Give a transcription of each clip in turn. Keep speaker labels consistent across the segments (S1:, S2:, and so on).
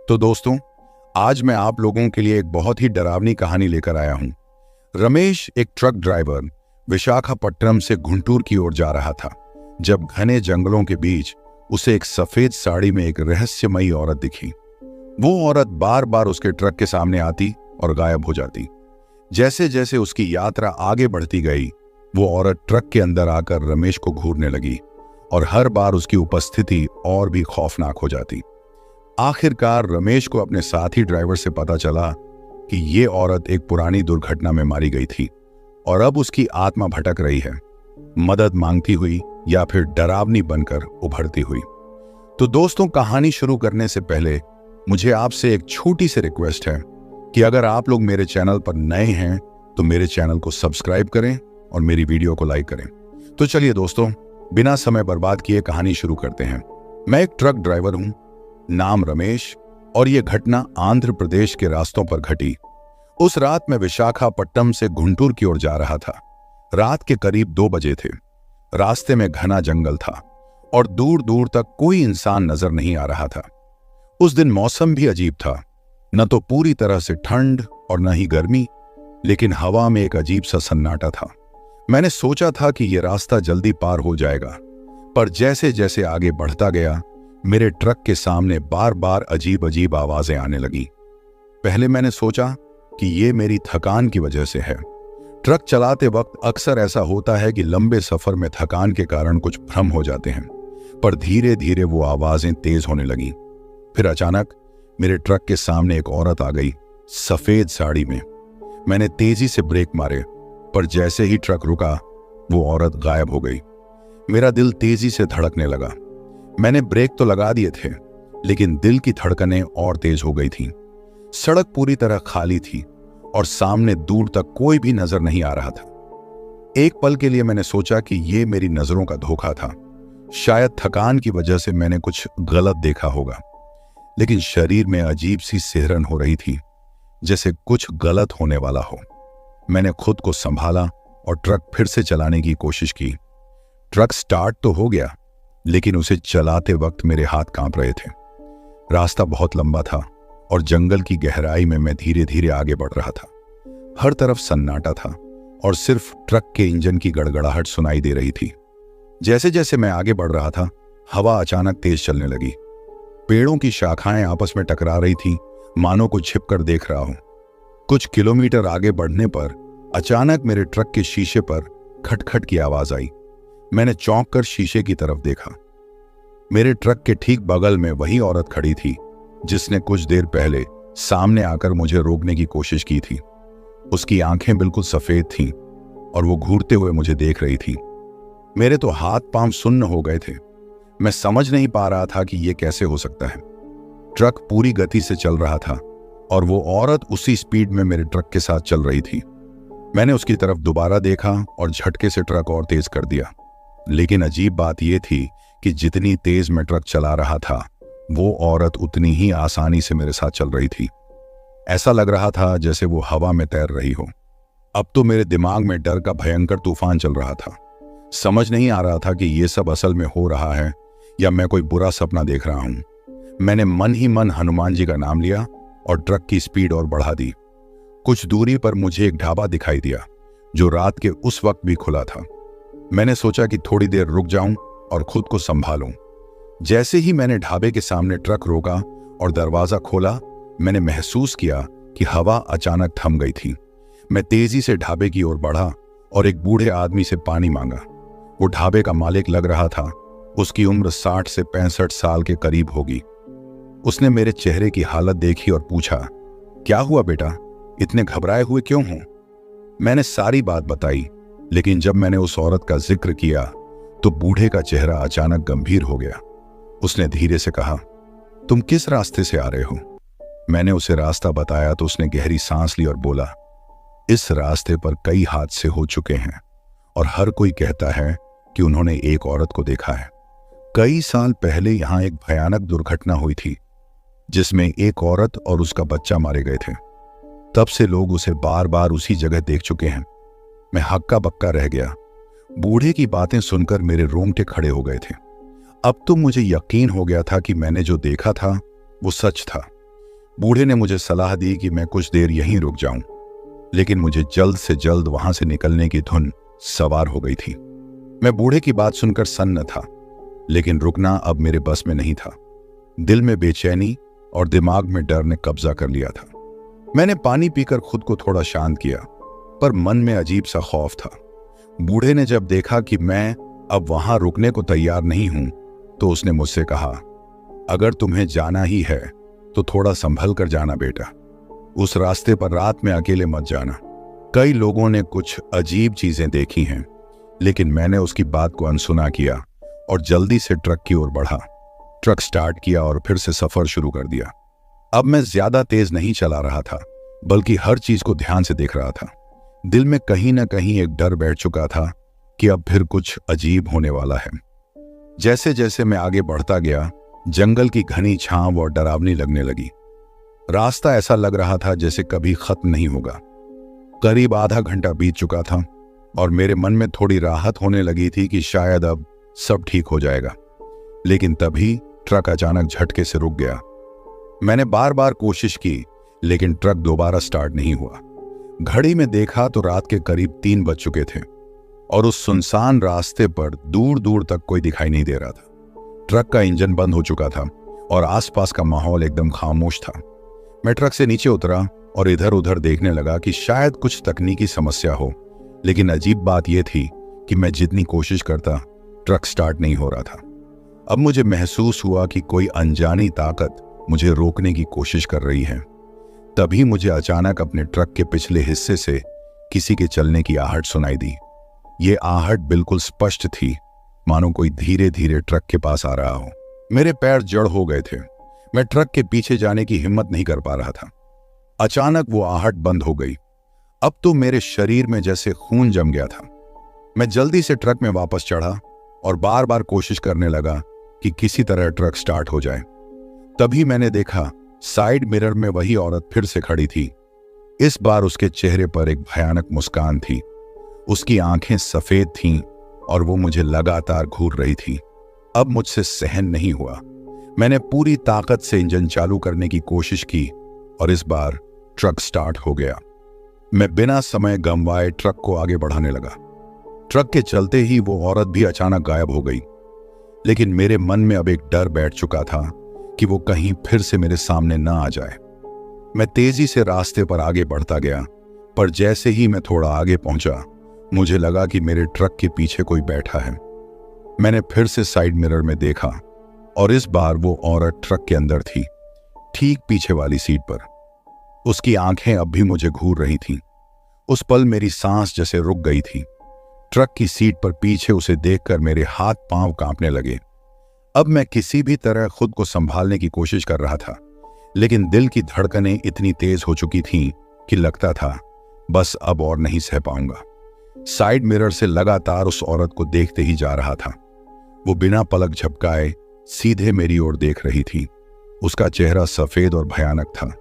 S1: तो दोस्तों, आज मैं आप लोगों के लिए एक बहुत ही डरावनी कहानी लेकर आया हूं। रमेश एक ट्रक ड्राइवर विशाखापट्टनम से गुंटूर की ओर जा रहा था जब घने जंगलों के बीच उसे एक सफेद साड़ी में एक रहस्यमयी औरत दिखी। वो औरत बार बार उसके ट्रक के सामने आती और गायब हो जाती। जैसे जैसे उसकी यात्रा आगे बढ़ती गई, वो औरत ट्रक के अंदर आकर रमेश को घूरने लगी और हर बार उसकी उपस्थिति और भी खौफनाक हो जाती। आखिरकार रमेश को अपने साथी ड्राइवर से पता चला कि ये औरत एक पुरानी दुर्घटना में मारी गई थी और अब उसकी आत्मा भटक रही है, मदद मांगती हुई या फिर डरावनी बनकर उभरती हुई। तो दोस्तों, कहानी शुरू करने से पहले मुझे आपसे एक छोटी सी रिक्वेस्ट है कि अगर आप लोग मेरे चैनल पर नए हैं तो मेरे चैनल को सब्सक्राइब करें और मेरी वीडियो को लाइक करें। तो चलिए दोस्तों, बिना समय बर्बाद किए कहानी शुरू करते हैं। मैं एक ट्रक ड्राइवर हूं, नाम रमेश, और यह घटना आंध्र प्रदेश के रास्तों पर घटी। उस रात मैं विशाखापट्टनम से गुंटूर की ओर जा रहा था। रात के करीब 2 बजे थे। रास्ते में घना जंगल था और दूर दूर तक कोई इंसान नजर नहीं आ रहा था। उस दिन मौसम भी अजीब था, न तो पूरी तरह से ठंड और न ही गर्मी, लेकिन हवा में एक अजीब सा सन्नाटा था। मैंने सोचा था कि यह रास्ता जल्दी पार हो जाएगा, पर जैसे जैसे आगे बढ़ता गया, मेरे ट्रक के सामने बार बार अजीब अजीब आवाजें आने लगी। पहले मैंने सोचा कि ये मेरी थकान की वजह से है। ट्रक चलाते वक्त अक्सर ऐसा होता है कि लंबे सफर में थकान के कारण कुछ भ्रम हो जाते हैं, पर धीरे धीरे वो आवाजें तेज होने लगी। फिर अचानक मेरे ट्रक के सामने एक औरत आ गई, सफेद साड़ी में। मैंने तेजी से ब्रेक मारे, पर जैसे ही ट्रक रुका, वो औरत गायब हो गई। मेरा दिल तेजी से धड़कने लगा। मैंने ब्रेक तो लगा दिए थे, लेकिन दिल की धड़कनें और तेज हो गई थीं। सड़क पूरी तरह खाली थी और सामने दूर तक कोई भी नजर नहीं आ रहा था। एक पल के लिए मैंने सोचा कि ये मेरी नजरों का धोखा था। शायद थकान की वजह से मैंने कुछ गलत देखा होगा, लेकिन शरीर में अजीब सी सिहरन हो रही थी, जैसे कुछ गलत होने वाला हो। मैंने खुद को संभाला और ट्रक फिर से चलाने की कोशिश की। ट्रक स्टार्ट तो हो गया, लेकिन उसे चलाते वक्त मेरे हाथ कांप रहे थे। रास्ता बहुत लंबा था और जंगल की गहराई में मैं धीरे धीरे आगे बढ़ रहा था। हर तरफ सन्नाटा था और सिर्फ ट्रक के इंजन की गड़गड़ाहट सुनाई दे रही थी। जैसे जैसे मैं आगे बढ़ रहा था, हवा अचानक तेज चलने लगी। पेड़ों की शाखाएं आपस में टकरा रही थी, मानो को छिपकर देख रहा हूं। कुछ किलोमीटर आगे बढ़ने पर अचानक मेरे ट्रक के शीशे पर खटखट की आवाज आई। मैंने चौंक कर शीशे की तरफ देखा। मेरे ट्रक के ठीक बगल में वही औरत खड़ी थी जिसने कुछ देर पहले सामने आकर मुझे रोकने की कोशिश की थी। उसकी आंखें बिल्कुल सफेद थीं और वो घूरते हुए मुझे देख रही थी। मेरे तो हाथ पांव सुन्न हो गए थे। मैं समझ नहीं पा रहा था कि यह कैसे हो सकता है। ट्रक पूरी गति से चल रहा था और वो औरत उसी स्पीड में मेरे ट्रक के साथ चल रही थी। मैंने उसकी तरफ दोबारा देखा और झटके से ट्रक और तेज कर दिया। लेकिन अजीब बात यह थी कि जितनी तेज मैं ट्रक चला रहा था, वो औरत उतनी ही आसानी से मेरे साथ चल रही थी। ऐसा लग रहा था जैसे वो हवा में तैर रही हो। अब तो मेरे दिमाग में डर का भयंकर तूफान चल रहा था। समझ नहीं आ रहा था कि ये सब असल में हो रहा है या मैं कोई बुरा सपना देख रहा हूं। मैंने मन ही मन हनुमान जी का नाम लिया और ट्रक की स्पीड और बढ़ा दी। कुछ दूरी पर मुझे एक ढाबा दिखाई दिया जो रात के उस वक्त भी खुला था। मैंने सोचा कि थोड़ी देर रुक जाऊं और खुद को संभालूं। जैसे ही मैंने ढाबे के सामने ट्रक रोका और दरवाजा खोला, मैंने महसूस किया कि हवा अचानक थम गई थी। मैं तेजी से ढाबे की ओर बढ़ा और एक बूढ़े आदमी से पानी मांगा। वो ढाबे का मालिक लग रहा था। उसकी उम्र 60 से 65 साल के करीब होगी। उसने मेरे चेहरे की हालत देखी और पूछा, क्या हुआ बेटा, इतने घबराए हुए क्यों हो? मैंने सारी बात बताई, लेकिन जब मैंने उस औरत का जिक्र किया तो बूढ़े का चेहरा अचानक गंभीर हो गया। उसने धीरे से कहा, तुम किस रास्ते से आ रहे हो? मैंने उसे रास्ता बताया तो उसने गहरी सांस ली और बोला, इस रास्ते पर कई हादसे हो चुके हैं और हर कोई कहता है कि उन्होंने एक औरत को देखा है। कई साल पहले यहां एक भयानक दुर्घटना हुई थी जिसमें एक औरत और उसका बच्चा मारे गए थे। तब से लोग उसे बार बार उसी जगह देख चुके हैं। मैं हक्का बक्का रह गया। बूढ़े की बातें सुनकर मेरे रोंगटे खड़े हो गए थे। अब तो मुझे यकीन हो गया था कि मैंने जो देखा था वो सच था। बूढ़े ने मुझे सलाह दी कि मैं कुछ देर यहीं रुक जाऊं, लेकिन मुझे जल्द से जल्द वहां से निकलने की धुन सवार हो गई थी। मैं बूढ़े की बात सुनकर सन्न था, लेकिन रुकना अब मेरे बस में नहीं था। दिल में बेचैनी और दिमाग में डर ने कब्जा कर लिया था। मैंने पानी पीकर खुद को थोड़ा शांत किया, पर मन में अजीब सा खौफ था। बूढ़े ने जब देखा कि मैं अब वहां रुकने को तैयार नहीं हूं, तो उसने मुझसे कहा, अगर तुम्हें जाना ही है तो थोड़ा संभल कर जाना बेटा। उस रास्ते पर रात में अकेले मत जाना। कई लोगों ने कुछ अजीब चीजें देखी हैं, लेकिन मैंने उसकी बात को अनसुना किया और जल्दी से ट्रक की ओर बढ़ा। ट्रक स्टार्ट किया और फिर से सफर शुरू कर दिया। अब मैं ज्यादा तेज नहीं चला रहा था, बल्कि हर चीज को ध्यान से देख रहा था। दिल में कहीं ना कहीं एक डर बैठ चुका था कि अब फिर कुछ अजीब होने वाला है। जैसे जैसे मैं आगे बढ़ता गया, जंगल की घनी छांव और डरावनी लगने लगी। रास्ता ऐसा लग रहा था जैसे कभी खत्म नहीं होगा। करीब आधा घंटा बीत चुका था और मेरे मन में थोड़ी राहत होने लगी थी कि शायद अब सब ठीक हो जाएगा। लेकिन तभी ट्रक अचानक झटके से रुक गया। मैंने बार बार कोशिश की, लेकिन ट्रक दोबारा स्टार्ट नहीं हुआ। घड़ी में देखा तो रात के करीब 3 बज चुके थे और उस सुनसान रास्ते पर दूर दूर तक कोई दिखाई नहीं दे रहा था। ट्रक का इंजन बंद हो चुका था और आसपास का माहौल एकदम खामोश था। मैं ट्रक से नीचे उतरा और इधर उधर देखने लगा कि शायद कुछ तकनीकी समस्या हो, लेकिन अजीब बात यह थी कि मैं जितनी कोशिश करता, ट्रक स्टार्ट नहीं हो रहा था। अब मुझे महसूस हुआ कि कोई अनजानी ताकत मुझे रोकने की कोशिश कर रही है। तभी मुझे अचानक अपने ट्रक के पिछले हिस्से से किसी के चलने की आहट सुनाई दी। ये आहट बिल्कुल स्पष्ट थी, मानो कोई धीरे धीरे ट्रक के पास आ रहा हो। मेरे पैर जड़ हो गए थे। मैं ट्रक के पीछे जाने की हिम्मत नहीं कर पा रहा था। अचानक वो आहट बंद हो गई। अब तो मेरे शरीर में जैसे खून जम गया था। मैं जल्दी से ट्रक में वापस चढ़ा और बार बार कोशिश करने लगा कि किसी तरह ट्रक स्टार्ट हो जाए। तभी मैंने देखा साइड मिरर में वही औरत फिर से खड़ी थी। इस बार उसके चेहरे पर एक भयानक मुस्कान थी। उसकी आंखें सफेद थीं और वो मुझे लगातार घूर रही थी। अब मुझसे सहन नहीं हुआ। मैंने पूरी ताकत से इंजन चालू करने की कोशिश की और इस बार ट्रक स्टार्ट हो गया। मैं बिना समय गंवाए ट्रक को आगे बढ़ाने लगा। ट्रक के चलते ही वो औरत भी अचानक गायब हो गई। लेकिन मेरे मन में अब एक डर बैठ चुका था कि वो कहीं फिर से मेरे सामने ना आ जाए। मैं तेजी से रास्ते पर आगे बढ़ता गया, पर जैसे ही मैं थोड़ा आगे पहुंचा, मुझे लगा कि मेरे ट्रक के पीछे कोई बैठा है। मैंने फिर से साइड मिरर में देखा और इस बार वो औरत ट्रक के अंदर थी, ठीक पीछे वाली सीट पर। उसकी आंखें अब भी मुझे घूर रही थीं। उस पल मेरी सांस जैसे रुक गई थी। ट्रक की सीट पर पीछे उसे देखकर मेरे हाथ पांव कांपने लगे। अब मैं किसी भी तरह खुद को संभालने की कोशिश कर रहा था, लेकिन दिल की धड़कनें इतनी तेज हो चुकी थीं कि लगता था बस अब और नहीं सह पाऊंगा। साइड मिरर से लगातार उस औरत को देखते ही जा रहा था। वो बिना पलक झपकाए सीधे मेरी ओर देख रही थी। उसका चेहरा सफेद और भयानक था,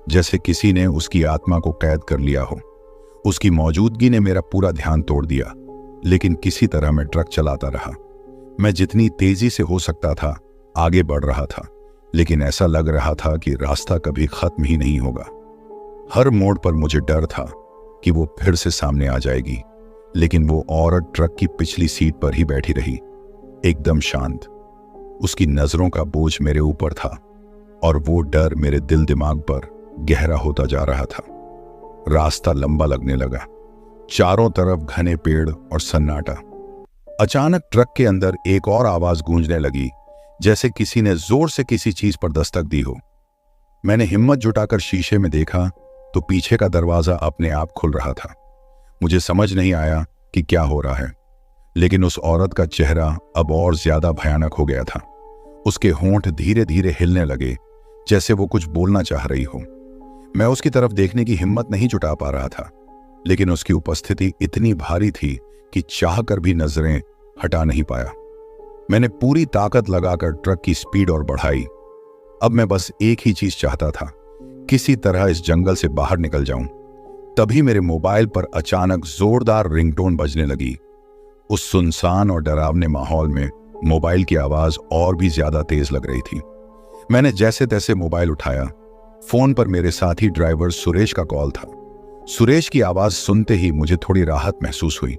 S1: जैसे किसी ने उसकी आत्मा को कैद कर लिया हो। उसकी मौजूदगी ने मेरा पूरा ध्यान तोड़ दिया, लेकिन किसी तरह मैं ट्रक चलाता रहा। मैं जितनी तेजी से हो सकता था आगे बढ़ रहा था, लेकिन ऐसा लग रहा था कि रास्ता कभी खत्म ही नहीं होगा। हर मोड़ पर मुझे डर था कि वो फिर से सामने आ जाएगी, लेकिन वो औरत ट्रक की पिछली सीट पर ही बैठी रही, एकदम शांत। उसकी नजरों का बोझ मेरे ऊपर था और वो डर मेरे दिल दिमाग पर गहरा होता जा रहा था। रास्ता लंबा लगने लगा, चारों तरफ घने पेड़ और सन्नाटा। अचानक ट्रक के अंदर एक और आवाज गूंजने लगी, जैसे किसी ने जोर से किसी चीज पर दस्तक दी हो। मैंने हिम्मत जुटाकर शीशे में देखा तो पीछे का दरवाजा अपने आप खुल रहा था। मुझे समझ नहीं आया कि क्या हो रहा है, लेकिन उस औरत का चेहरा अब और ज्यादा भयानक हो गया था। उसके होंठ धीरे धीरे हिलने लगे, जैसे वो कुछ बोलना चाह रही हो। मैं उसकी तरफ देखने की हिम्मत नहीं जुटा पा रहा था, लेकिन उसकी उपस्थिति इतनी भारी थी कि चाह कर भी नजरें हटा नहीं पाया। मैंने पूरी ताकत लगाकर ट्रक की स्पीड और बढ़ाई। अब मैं बस एक ही चीज चाहता था, किसी तरह इस जंगल से बाहर निकल जाऊं। तभी मेरे मोबाइल पर अचानक जोरदार रिंगटोन बजने लगी। उस सुनसान और डरावने माहौल में मोबाइल की आवाज और भी ज्यादा तेज लग रही थी। मैंने जैसे तैसे मोबाइल उठाया फोन पर मेरे साथी ड्राइवर सुरेश का कॉल था। सुरेश की आवाज सुनते ही मुझे थोड़ी राहत महसूस हुई।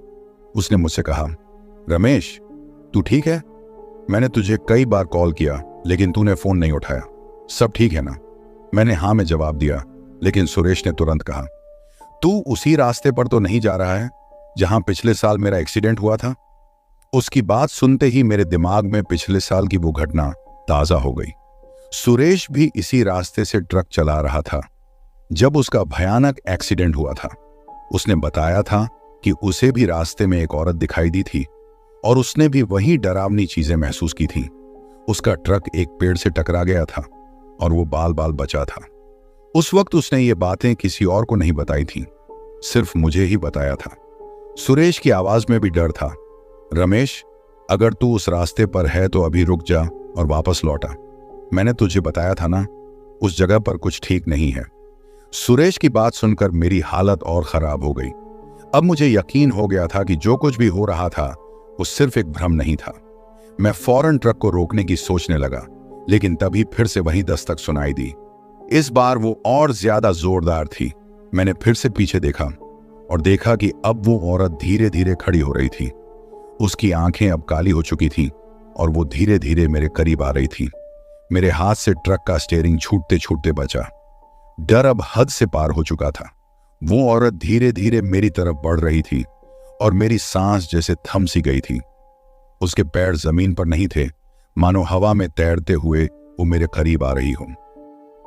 S1: उसने मुझसे कहा, रमेश, तू ठीक है? मैंने तुझे कई बार कॉल किया लेकिन तूने फोन नहीं उठाया। सब ठीक है ना? मैंने हाँ में जवाब दिया, लेकिन सुरेश ने तुरंत कहा, तू उसी रास्ते पर तो नहीं जा रहा है जहां पिछले साल मेरा एक्सीडेंट हुआ था? उसकी बात सुनते ही मेरे दिमाग में पिछले साल की वो घटना ताजा हो गई। सुरेश भी इसी रास्ते से ट्रक चला रहा था जब उसका भयानक एक्सीडेंट हुआ था। उसने बताया था कि उसे भी रास्ते में एक औरत दिखाई दी थी और उसने भी वही डरावनी चीजें महसूस की थी। उसका ट्रक एक पेड़ से टकरा गया था और वो बाल बाल बचा था। उस वक्त उसने ये बातें किसी और को नहीं बताई थी, सिर्फ मुझे ही बताया था। सुरेश की आवाज में भी डर था। रमेश, अगर तू उस रास्ते पर है तो अभी रुक जा और वापस लौटा। मैंने तुझे बताया था ना, उस जगह पर कुछ ठीक नहीं है। सुरेश की बात सुनकर मेरी हालत और खराब हो गई। अब मुझे यकीन हो गया था कि जो कुछ भी हो रहा था वो सिर्फ एक भ्रम नहीं था। मैं फौरन ट्रक को रोकने की सोचने लगा, लेकिन तभी फिर से वही दस्तक सुनाई दी। इस बार वो और ज्यादा जोरदार थी। मैंने फिर से पीछे देखा और देखा कि अब वो औरत धीरे धीरे खड़ी हो रही थी। उसकी आंखें अब काली हो चुकी थी और वो धीरे धीरे मेरे करीब आ रही थी। मेरे हाथ से ट्रक का स्टीयरिंग छूटते छूटते बचा। डर अब हद से पार हो चुका था। वो औरत धीरे धीरे मेरी तरफ बढ़ रही थी और मेरी सांस जैसे थम सी गई थी। उसके पैर जमीन पर नहीं थे, मानो हवा में तैरते हुए वो मेरे करीब आ रही हो।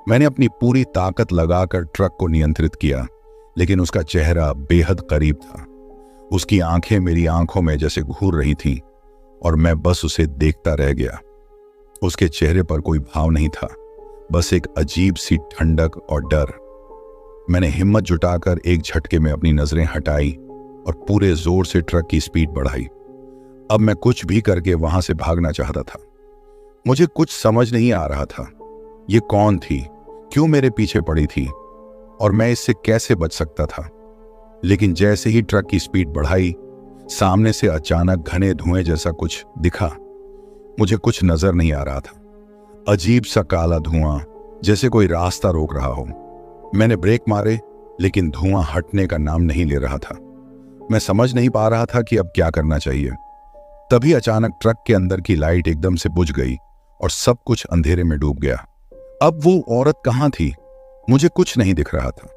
S1: मैंने अपनी पूरी ताकत लगाकर ट्रक को नियंत्रित किया, लेकिन उसका चेहरा बेहद करीब था। उसकी आंखें मेरी आंखों में जैसे घूर रही थीं और मैं बस उसे देखता रह गया। उसके चेहरे पर कोई भाव नहीं था, बस एक अजीब सी ठंडक और डर। मैंने हिम्मत जुटाकर एक झटके में अपनी नजरें हटाई और पूरे जोर से ट्रक की स्पीड बढ़ाई। अब मैं कुछ भी करके वहां से भागना चाहता था। मुझे कुछ समझ नहीं आ रहा था। ये कौन थी, क्यों मेरे पीछे पड़ी थी और मैं इससे कैसे बच सकता था? लेकिन जैसे ही ट्रक की स्पीड बढ़ाई, सामने से अचानक घने धुएं जैसा कुछ दिखा। मुझे कुछ नजर नहीं आ रहा था। अजीब सा काला धुआं, जैसे कोई रास्ता रोक रहा हो। मैंने ब्रेक मारे, लेकिन धुआं हटने का नाम नहीं ले रहा था। मैं समझ नहीं पा रहा था कि अब क्या करना चाहिए। तभी अचानक ट्रक के अंदर की लाइट एकदम से बुझ गई और सब कुछ अंधेरे में डूब गया। अब वो औरत कहाँ थी? मुझे कुछ नहीं दिख रहा था।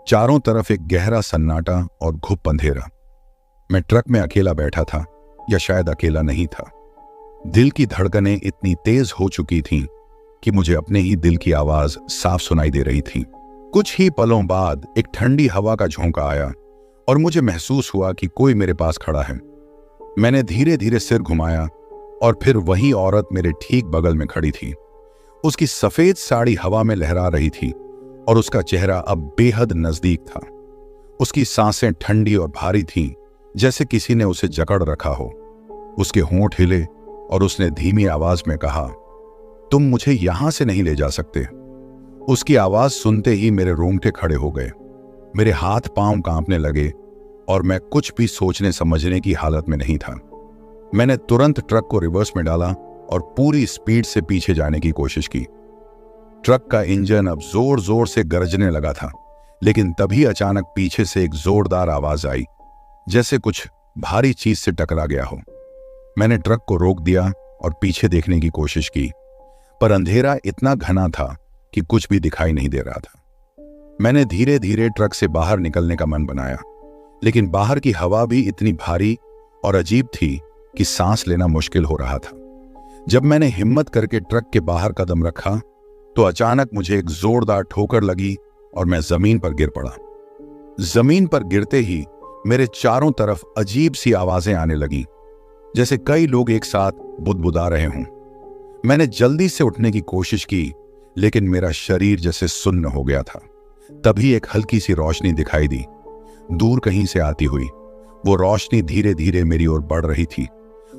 S1: चारों तरफ एक गहरा सन्नाटा और घुप अंधेरा। मैं ट्रक में अकेला बैठा था, या शायद अकेला नहीं था। दिल की धड़कनें इतनी तेज हो चुकी थीं कि मुझे अपने ही दिल की आवाज साफ सुनाई दे रही थी। कुछ ही पलों बाद एक ठंडी हवा का झोंका आया और मुझे महसूस हुआ कि कोई मेरे पास खड़ा है। मैंने धीरे धीरे सिर घुमाया और फिर वही औरत मेरे ठीक बगल में खड़ी थी। उसकी सफेद साड़ी हवा में लहरा रही थी और उसका चेहरा अब बेहद नजदीक था। उसकी सांसें ठंडी और भारी थीं, जैसे किसी ने उसे जकड़ रखा हो। उसके होंठ हिले और उसने धीमी आवाज में कहा, तुम मुझे यहां से नहीं ले जा सकते। उसकी आवाज सुनते ही मेरे रोंगटे खड़े हो गए। मेरे हाथ पांव कांपने लगे और मैं कुछ भी सोचने समझने की हालत में नहीं था। मैंने तुरंत ट्रक को रिवर्स में डाला और पूरी स्पीड से पीछे जाने की कोशिश की। ट्रक का इंजन अब जोर जोर से गरजने लगा था, लेकिन तभी अचानक पीछे से एक जोरदार आवाज आई, जैसे कुछ भारी चीज से टकरा गया हो। मैंने ट्रक को रोक दिया और पीछे देखने की कोशिश की, पर अंधेरा इतना घना था कि कुछ भी दिखाई नहीं दे रहा था। मैंने धीरे धीरे ट्रक से बाहर निकलने का मन बनाया, लेकिन बाहर की हवा भी इतनी भारी और अजीब थी कि सांस लेना मुश्किल हो रहा था। जब मैंने हिम्मत करके ट्रक के बाहर कदम रखा तो अचानक मुझे एक जोरदार ठोकर लगी और मैं जमीन पर गिर पड़ा। जमीन पर गिरते ही मेरे चारों तरफ अजीब सी आवाजें आने लगी, जैसे कई लोग एक साथ बुदबुदा रहे हों। मैंने जल्दी से उठने की कोशिश की, लेकिन मेरा शरीर जैसे सुन्न हो गया था। तभी एक हल्की सी रोशनी दिखाई दी, दूर कहीं से आती हुई। वो रोशनी धीरे धीरे मेरी ओर बढ़ रही थी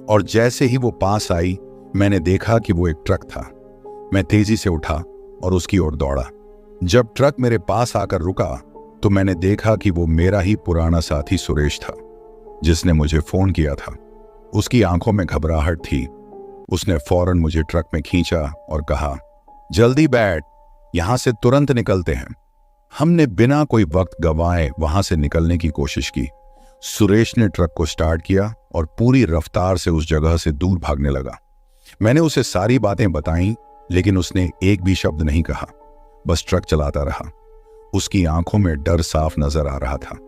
S1: और जैसे ही वो पास आई, मैंने देखा कि वो एक ट्रक था। मैं तेजी से उठा और उसकी ओर दौड़ा। जब ट्रक मेरे पास आकर रुका तो मैंने देखा कि वो मेरा ही पुराना साथी सुरेश था, जिसने मुझे फोन किया था। उसकी आंखों में घबराहट थी। उसने फौरन मुझे ट्रक में खींचा और कहा, जल्दी बैठ, यहां से तुरंत निकलते हैं। हमने बिना कोई वक्त गंवाए वहां से निकलने की कोशिश की। सुरेश ने ट्रक को स्टार्ट किया और पूरी रफ्तार से उस जगह से दूर भागने लगा। मैंने उसे सारी बातें बताईं, लेकिन उसने एक भी शब्द नहीं कहा, बस ट्रक चलाता रहा। उसकी आंखों में डर साफ नजर आ रहा था।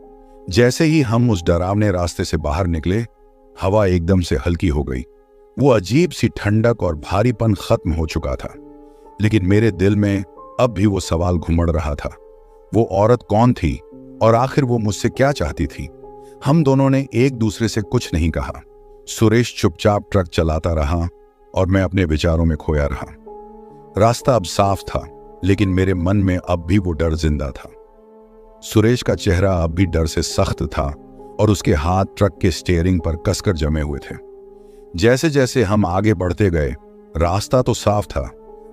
S1: जैसे ही हम उस डरावने रास्ते से बाहर निकले, हवा एकदम से हल्की हो गई। वो अजीब सी ठंडक और भारीपन खत्म हो चुका था, लेकिन मेरे दिल में अब भी वो सवाल घुमड़ रहा था। वो औरत कौन थी और आखिर वो मुझसे क्या चाहती थी? हम दोनों ने एक दूसरे से कुछ नहीं कहा। सुरेश चुपचाप ट्रक चलाता रहा और मैं अपने विचारों में खोया रहा। रास्ता अब साफ था, लेकिन मेरे मन में अब भी वो डर जिंदा था। सुरेश का चेहरा अब भी डर से सख्त था और उसके हाथ ट्रक के स्टीयरिंग पर कसकर जमे हुए थे। जैसे जैसे हम आगे बढ़ते गए, रास्ता तो साफ था,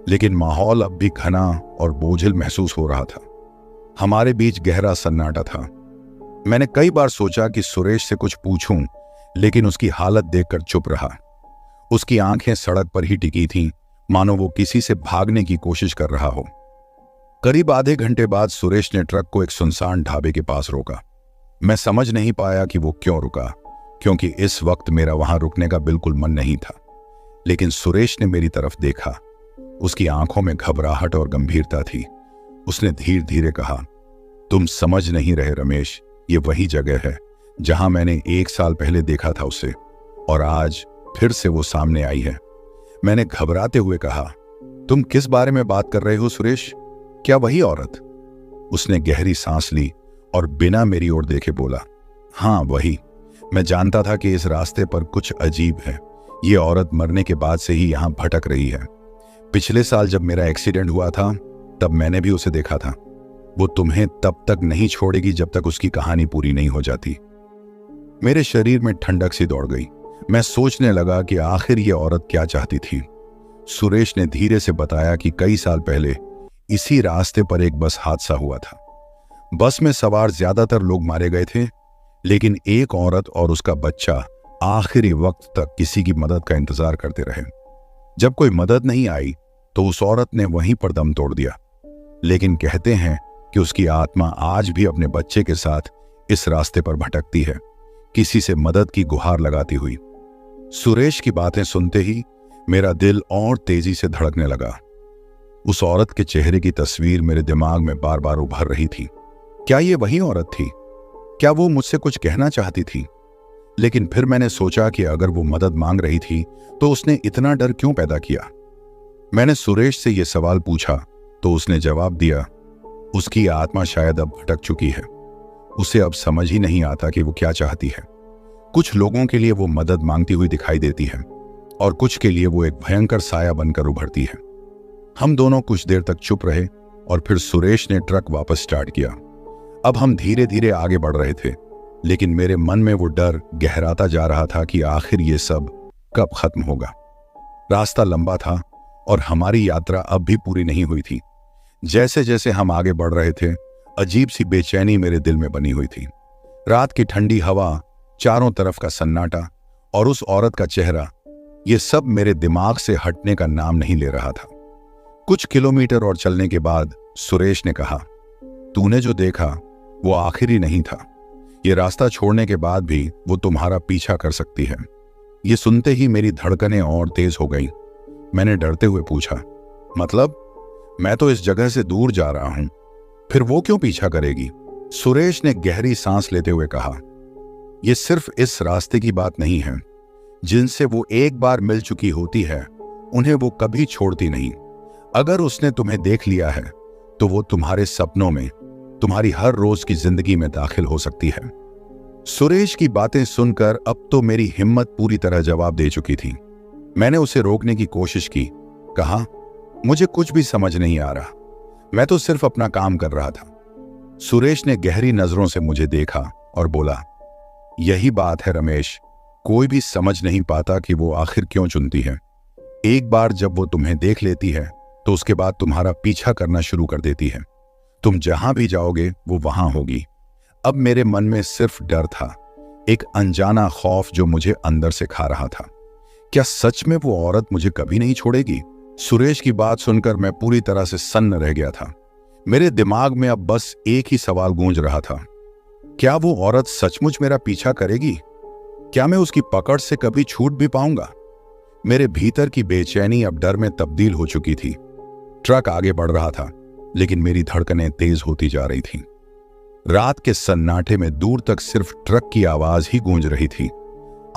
S1: लेकिन माहौल अब भी घना और बोझिल महसूस हो रहा था। हमारे बीच गहरा सन्नाटा था। मैंने कई बार सोचा कि सुरेश से कुछ पूछूं, लेकिन उसकी हालत देखकर चुप रहा। उसकी आंखें सड़क पर ही टिकी थीं, मानो वो किसी से भागने की कोशिश कर रहा हो। करीब आधे घंटे बाद सुरेश ने ट्रक को एक सुनसान ढाबे के पास रोका। मैं समझ नहीं पाया कि वो क्यों रुका, क्योंकि इस वक्त मेरा वहां रुकने का बिल्कुल मन नहीं था। लेकिन सुरेश ने मेरी तरफ देखा। उसकी आंखों में घबराहट और गंभीरता थी। उसने धीरे धीरे कहा, तुम समझ नहीं रहे रमेश, ये वही जगह है जहां मैंने 1 साल पहले देखा था उसे, और आज फिर से वो सामने आई है। मैंने घबराते हुए कहा, तुम किस बारे में बात कर रहे हो सुरेश? क्या वही औरत? उसने गहरी सांस ली और बिना मेरी ओर देखे बोला, हाँ वही। मैं जानता था कि इस रास्ते पर कुछ अजीब है। ये औरत मरने के बाद से ही यहां भटक रही है। पिछले साल जब मेरा एक्सीडेंट हुआ था, तब मैंने भी उसे देखा था। वो तुम्हें तब तक नहीं छोड़ेगी जब तक उसकी कहानी पूरी नहीं हो जाती। मेरे शरीर में ठंडक सी दौड़ गई। मैं सोचने लगा कि आखिर ये औरत क्या चाहती थी। सुरेश ने धीरे से बताया कि कई साल पहले इसी रास्ते पर एक बस हादसा हुआ था। बस में सवार ज्यादातर लोग मारे गए थे, लेकिन एक औरत और उसका बच्चा आखिरी वक्त तक किसी की मदद का इंतजार करते रहे। जब कोई मदद नहीं आई तो उस औरत ने वहीं पर दम तोड़ दिया। लेकिन कहते हैं कि उसकी आत्मा आज भी अपने बच्चे के साथ इस रास्ते पर भटकती है, किसी से मदद की गुहार लगाती हुई। सुरेश की बातें सुनते ही मेरा दिल और तेजी से धड़कने लगा। उस औरत के चेहरे की तस्वीर मेरे दिमाग में बार बार उभर रही थी। क्या ये वही औरत थी? क्या वो मुझसे कुछ कहना चाहती थी? लेकिन फिर मैंने सोचा कि अगर वो मदद मांग रही थी तो उसने इतना डर क्यों पैदा किया? मैंने सुरेश से यह सवाल पूछा तो उसने जवाब दिया, उसकी आत्मा शायद अब भटक चुकी है। उसे अब समझ ही नहीं आता कि वो क्या चाहती है। कुछ लोगों के लिए वो मदद मांगती हुई दिखाई देती है और कुछ के लिए वो एक भयंकर साया बनकर उभरती है। हम दोनों कुछ देर तक चुप रहे और फिर सुरेश ने ट्रक वापस स्टार्ट किया। अब हम धीरे धीरे आगे बढ़ रहे थे, लेकिन मेरे मन में वो डर गहराता जा रहा था कि आखिर ये सब कब खत्म होगा। रास्ता लंबा था और हमारी यात्रा अब भी पूरी नहीं हुई थी। जैसे जैसे हम आगे बढ़ रहे थे, अजीब सी बेचैनी मेरे दिल में बनी हुई थी। रात की ठंडी हवा, चारों तरफ का सन्नाटा और उस औरत का चेहरा, ये सब मेरे दिमाग से हटने का नाम नहीं ले रहा था। कुछ किलोमीटर और चलने के बाद सुरेश ने कहा, तूने जो देखा वो आखिरी नहीं था। ये रास्ता छोड़ने के बाद भी वो तुम्हारा पीछा कर सकती है। ये सुनते ही मेरी धड़कनें और तेज हो गईं। मैंने डरते हुए पूछा, मतलब? मैं तो इस जगह से दूर जा रहा हूं, फिर वो क्यों पीछा करेगी? सुरेश ने गहरी सांस लेते हुए कहा, यह सिर्फ इस रास्ते की बात नहीं है। जिनसे वो एक बार मिल चुकी होती है, उन्हें वो कभी छोड़ती नहीं। अगर उसने तुम्हें देख लिया है तो वो तुम्हारे सपनों में, तुम्हारी हर रोज की जिंदगी में दाखिल हो सकती है। सुरेश की बातें सुनकर अब तो मेरी हिम्मत पूरी तरह जवाब दे चुकी थी। मैंने उसे रोकने की कोशिश की, कहा, मुझे कुछ भी समझ नहीं आ रहा, मैं तो सिर्फ अपना काम कर रहा था। सुरेश ने गहरी नजरों से मुझे देखा और बोला, यही बात है रमेश, कोई भी समझ नहीं पाता कि वो आखिर क्यों चुनती है। एक बार जब वो तुम्हें देख लेती है तो उसके बाद तुम्हारा पीछा करना शुरू कर देती है। तुम जहां भी जाओगे वो वहां होगी। अब मेरे मन में सिर्फ डर था, एक अनजाना खौफ जो मुझे अंदर से खा रहा था। क्या सच में वो औरत मुझे कभी नहीं छोड़ेगी? सुरेश की बात सुनकर मैं पूरी तरह से सन्न रह गया था। मेरे दिमाग में अब बस एक ही सवाल गूंज रहा था, क्या वो औरत सचमुच मेरा पीछा करेगी? क्या मैं उसकी पकड़ से कभी छूट भी पाऊंगा? मेरे भीतर की बेचैनी अब डर में तब्दील हो चुकी थी। ट्रक आगे बढ़ रहा था, लेकिन मेरी धड़कनें तेज होती जा रही थीं। रात के सन्नाटे में दूर तक सिर्फ ट्रक की आवाज ही गूंज रही थी।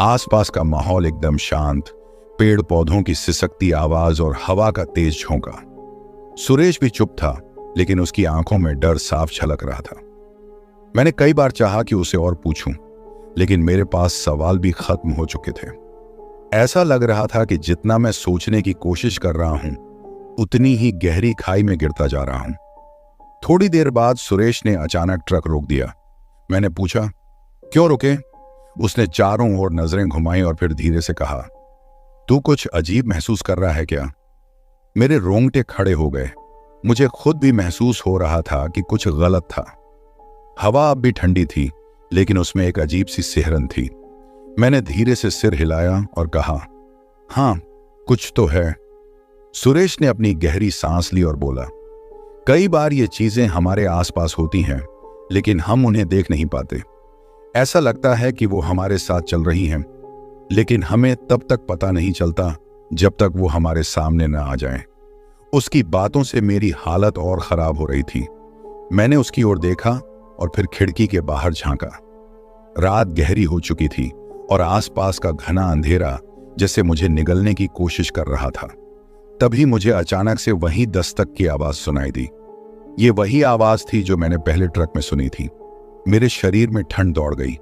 S1: आसपास का माहौल एकदम शांत, पेड़ पौधों की सिसकती आवाज और हवा का तेज झोंका। सुरेश भी चुप था, लेकिन उसकी आंखों में डर साफ झलक रहा था। मैंने कई बार चाहा कि उसे और पूछूं, लेकिन मेरे पास सवाल भी खत्म हो चुके थे। ऐसा लग रहा था कि जितना मैं सोचने की कोशिश कर रहा हूं, उतनी ही गहरी खाई में गिरता जा रहा हूं। थोड़ी देर बाद सुरेश ने अचानक ट्रक रोक दिया। मैंने पूछा, क्यों रुके? उसने चारों ओर नजरें घुमाई और फिर धीरे से कहा, तू कुछ अजीब महसूस कर रहा है क्या? मेरे रोंगटे खड़े हो गए। मुझे खुद भी महसूस हो रहा था कि कुछ गलत था। हवा अब भी ठंडी थी, लेकिन उसमें एक अजीब सी सिहरन थी। मैंने धीरे से सिर हिलाया और कहा, हाँ, कुछ तो है। सुरेश ने अपनी गहरी सांस ली और बोला, कई बार ये चीजें हमारे आसपास होती हैं, लेकिन हम उन्हें देख नहीं पाते। ऐसा लगता है कि वो हमारे साथ चल रही हैं, लेकिन हमें तब तक पता नहीं चलता जब तक वो हमारे सामने न आ जाएं। उसकी बातों से मेरी हालत और खराब हो रही थी। मैंने उसकी ओर देखा और फिर खिड़की के बाहर झांका। रात गहरी हो चुकी थी और आसपास का घना अंधेरा जैसे मुझे निगलने की कोशिश कर रहा था। तभी मुझे अचानक से वही दस्तक की आवाज सुनाई दी। ये वही आवाज थी जो मैंने पहले ट्रक में सुनी थी। मेरे शरीर में ठंड दौड़ गई।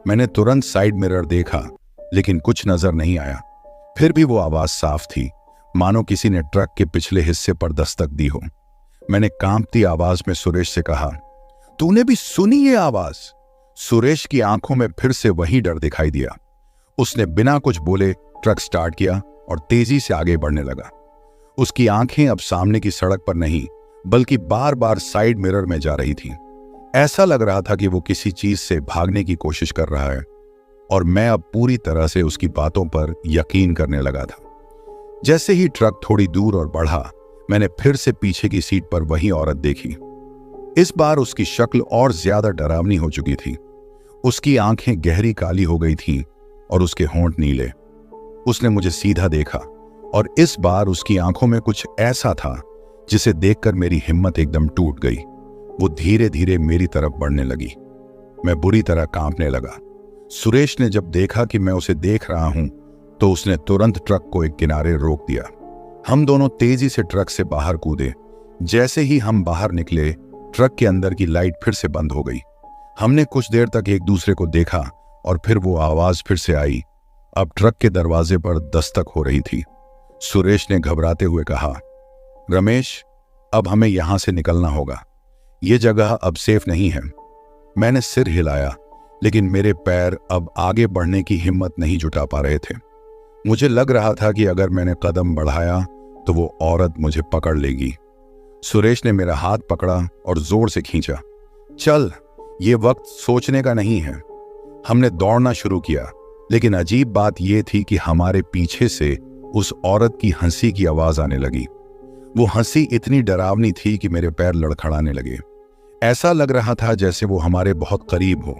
S1: मैंने तुरंत साइड मिरर देखा, लेकिन कुछ नजर नहीं आया। फिर भी वो आवाज साफ थी, मानो किसी ने ट्रक के पिछले हिस्से पर दस्तक दी हो। मैंने कांपती आवाज में सुरेश से कहा, तूने भी सुनी ये आवाज? सुरेश की आंखों में फिर से वही डर दिखाई दिया। उसने बिना कुछ बोले ट्रक स्टार्ट किया और तेजी से आगे बढ़ने लगा। उसकी आंखें अब सामने की सड़क पर नहीं, बल्कि बार बार साइड मिरर में जा रही थी। ऐसा लग रहा था कि वो किसी चीज से भागने की कोशिश कर रहा है, और मैं अब पूरी तरह से उसकी बातों पर यकीन करने लगा था। जैसे ही ट्रक थोड़ी दूर और बढ़ा, मैंने फिर से पीछे की सीट पर वही औरत देखी। इस बार उसकी शक्ल और ज्यादा डरावनी हो चुकी थी। उसकी आंखें गहरी काली हो गई थीं और उसके होंठ नीले। उसने मुझे सीधा देखा और इस बार उसकी आंखों में कुछ ऐसा था जिसे देखकर मेरी हिम्मत एकदम टूट गई। वो धीरे धीरे मेरी तरफ बढ़ने लगी। मैं बुरी तरह कांपने लगा। सुरेश ने जब देखा कि मैं उसे देख रहा हूं, तो उसने तुरंत ट्रक को एक किनारे रोक दिया। हम दोनों तेजी से ट्रक से बाहर कूदे। जैसे ही हम बाहर निकले, ट्रक के अंदर की लाइट फिर से बंद हो गई। हमने कुछ देर तक एक दूसरे को देखा और फिर वो आवाज फिर से आई। अब ट्रक के दरवाजे पर दस्तक हो रही थी। सुरेश ने घबराते हुए कहा, रमेश, अब हमें यहां से निकलना होगा। ये जगह अब सेफ नहीं है। मैंने सिर हिलाया, लेकिन मेरे पैर अब आगे बढ़ने की हिम्मत नहीं जुटा पा रहे थे। मुझे लग रहा था कि अगर मैंने कदम बढ़ाया तो वो औरत मुझे पकड़ लेगी। सुरेश ने मेरा हाथ पकड़ा और जोर से खींचा। चल, ये वक्त सोचने का नहीं है। हमने दौड़ना शुरू किया, लेकिन अजीब बात यह थी कि हमारे पीछे से उस औरत की हंसी की आवाज आने लगी। वो हंसी इतनी डरावनी थी कि मेरे पैर लड़खड़ाने लगे। ऐसा लग रहा था जैसे वो हमारे बहुत करीब हो,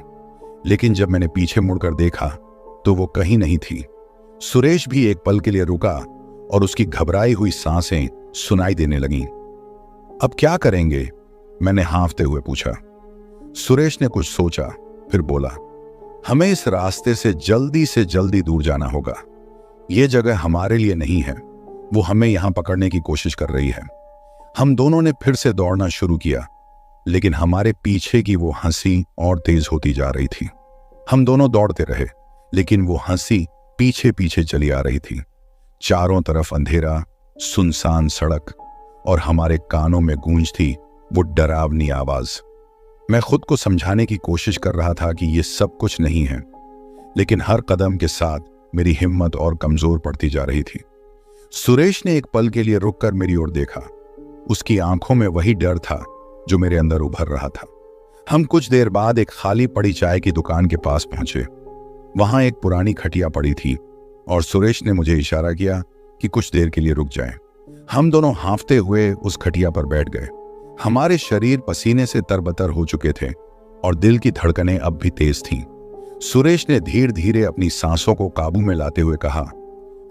S1: लेकिन जब मैंने पीछे मुड़कर देखा तो वो कहीं नहीं थी। सुरेश भी एक पल के लिए रुका और उसकी घबराई हुई सांसें सुनाई देने लगीं। अब क्या करेंगे? मैंने हाँफते हुए पूछा। सुरेश ने कुछ सोचा, फिर बोला, हमें इस रास्ते से जल्दी दूर जाना होगा। ये जगह हमारे लिए नहीं है। वो हमें यहां पकड़ने की कोशिश कर रही है। हम दोनों ने फिर से दौड़ना शुरू किया, लेकिन हमारे पीछे की वो हंसी और तेज होती जा रही थी। हम दोनों दौड़ते रहे, लेकिन वो हंसी पीछे पीछे चली आ रही थी। चारों तरफ अंधेरा, सुनसान सड़क और हमारे कानों में गूंजती वो डरावनी आवाज। मैं खुद को समझाने की कोशिश कर रहा था कि ये सब कुछ नहीं है, लेकिन हर कदम के साथ मेरी हिम्मत और कमजोर पड़ती जा रही थी। सुरेश ने एक पल के लिए रुककर मेरी ओर देखा। उसकी आंखों में वही डर था जो मेरे अंदर उभर रहा था। हम कुछ देर बाद एक खाली पड़ी चाय की दुकान के पास पहुंचे। वहां एक पुरानी खटिया पड़ी थी और सुरेश ने मुझे इशारा किया कि कुछ देर के लिए रुक जाएं। हम दोनों हांफते हुए उस खटिया पर बैठ गए। हमारे शरीर पसीने से तरबतर हो चुके थे और दिल की धड़कनें अब भी तेज थीं। सुरेश ने धीरे धीरे अपनी सांसों को काबू में लाते हुए कहा,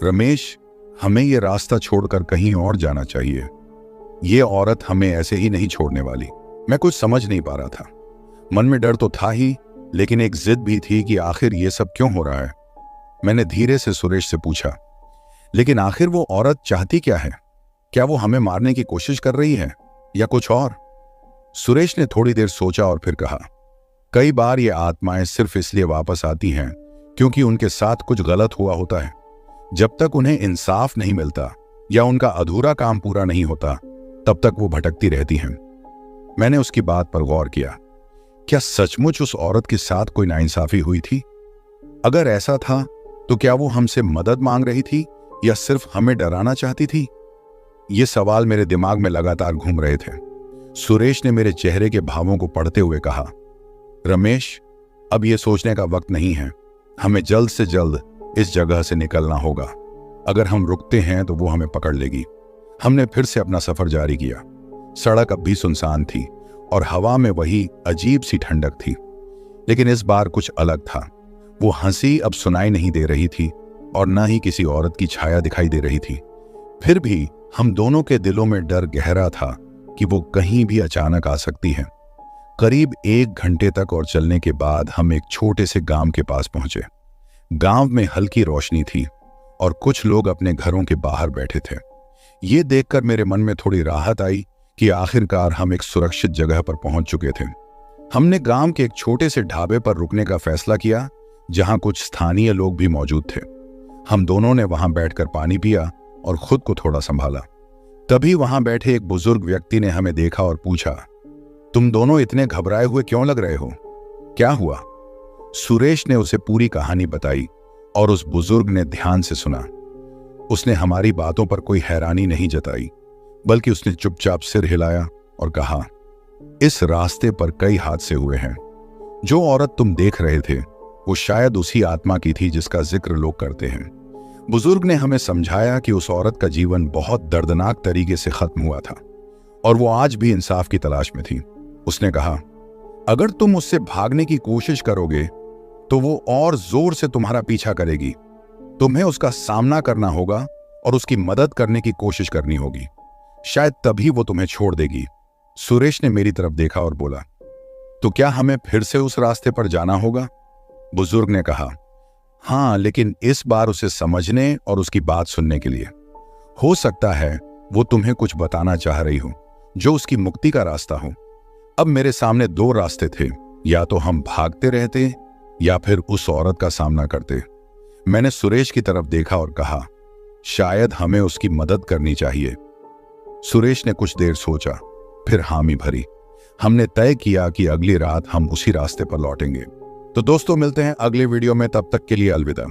S1: रमेश, हमें यह रास्ता छोड़कर कहीं और जाना चाहिए। ये औरत हमें ऐसे ही नहीं छोड़ने वाली। मैं कुछ समझ नहीं पा रहा था। मन में डर तो था ही, लेकिन एक जिद भी थी कि आखिर ये सब क्यों हो रहा है। मैंने धीरे से सुरेश से पूछा, लेकिन आखिर वो औरत चाहती क्या है? क्या वो हमें मारने की कोशिश कर रही है या कुछ और? सुरेश ने थोड़ी देर सोचा और फिर कहा, कई बार ये आत्माएं सिर्फ इसलिए वापस आती हैं क्योंकि उनके साथ कुछ गलत हुआ होता है। जब तक उन्हें इंसाफ नहीं मिलता या उनका अधूरा काम पूरा नहीं होता, तब तक वो भटकती रहती हैं। मैंने उसकी बात पर गौर किया। क्या सचमुच उस औरत के साथ कोई नाइंसाफी हुई थी? अगर ऐसा था तो क्या वो हमसे मदद मांग रही थी या सिर्फ हमें डराना चाहती थी? ये सवाल मेरे दिमाग में लगातार घूम रहे थे। सुरेश ने मेरे चेहरे के भावों को पढ़ते हुए कहा, रमेश, अब ये सोचने का वक्त नहीं है। हमें जल्द से जल्द इस जगह से निकलना होगा। अगर हम रुकते हैं तो वो हमें पकड़ लेगी। हमने फिर से अपना सफर जारी किया। सड़क अब भी सुनसान थी और हवा में वही अजीब सी ठंडक थी, लेकिन इस बार कुछ अलग था। वो हंसी अब सुनाई नहीं दे रही थी और न ही किसी औरत की छाया दिखाई दे रही थी। फिर भी हम दोनों के दिलों में डर गहरा था कि वो कहीं भी अचानक आ सकती है। करीब 1 घंटे तक और चलने के बाद हम एक छोटे से गांव के पास पहुंचे। गांव में हल्की रोशनी थी और कुछ लोग अपने घरों के बाहर बैठे थे। ये देखकर मेरे मन में थोड़ी राहत आई कि आखिरकार हम एक सुरक्षित जगह पर पहुंच चुके थे। हमने गांव के एक छोटे से ढाबे पर रुकने का फैसला किया, जहां कुछ स्थानीय लोग भी मौजूद थे। हम दोनों ने वहां बैठकर पानी पिया और खुद को थोड़ा संभाला। तभी वहां बैठे एक बुजुर्ग व्यक्ति ने हमें देखा और पूछा, तुम दोनों इतने घबराए हुए क्यों लग रहे हो? क्या हुआ? सुरेश ने उसे पूरी कहानी बताई और उस बुजुर्ग ने ध्यान से सुना। उसने हमारी बातों पर कोई हैरानी नहीं जताई, बल्कि उसने चुपचाप सिर हिलाया और कहा, इस रास्ते पर कई हादसे हुए हैं। जो औरत तुम देख रहे थे वो शायद उसी आत्मा की थी जिसका जिक्र लोग करते हैं। बुजुर्ग ने हमें समझाया कि उस औरत का जीवन बहुत दर्दनाक तरीके से खत्म हुआ था और वो आज भी इंसाफ की तलाश में थी। उसने कहा, अगर तुम उससे भागने की कोशिश करोगे तो वो और जोर से तुम्हारा पीछा करेगी। तुम्हें उसका सामना करना होगा और उसकी मदद करने की कोशिश करनी होगी। शायद तभी वो तुम्हें छोड़ देगी। सुरेश ने मेरी तरफ देखा और बोला, तो क्या हमें फिर से उस रास्ते पर जाना होगा? बुजुर्ग ने कहा, हाँ, लेकिन इस बार उसे समझने और उसकी बात सुनने के लिए। हो सकता है वो तुम्हें कुछ बताना चाह रही हो जो उसकी मुक्ति का रास्ता हो। अब मेरे सामने 2 रास्ते थे, या तो हम भागते रहते या फिर उस औरत का सामना करते। मैंने सुरेश की तरफ देखा और कहा, शायद हमें उसकी मदद करनी चाहिए। सुरेश ने कुछ देर सोचा, फिर हामी भरी। हमने तय किया कि अगली रात हम उसी रास्ते पर लौटेंगे। तो दोस्तों, मिलते हैं अगले वीडियो में। तब तक के लिए अलविदा।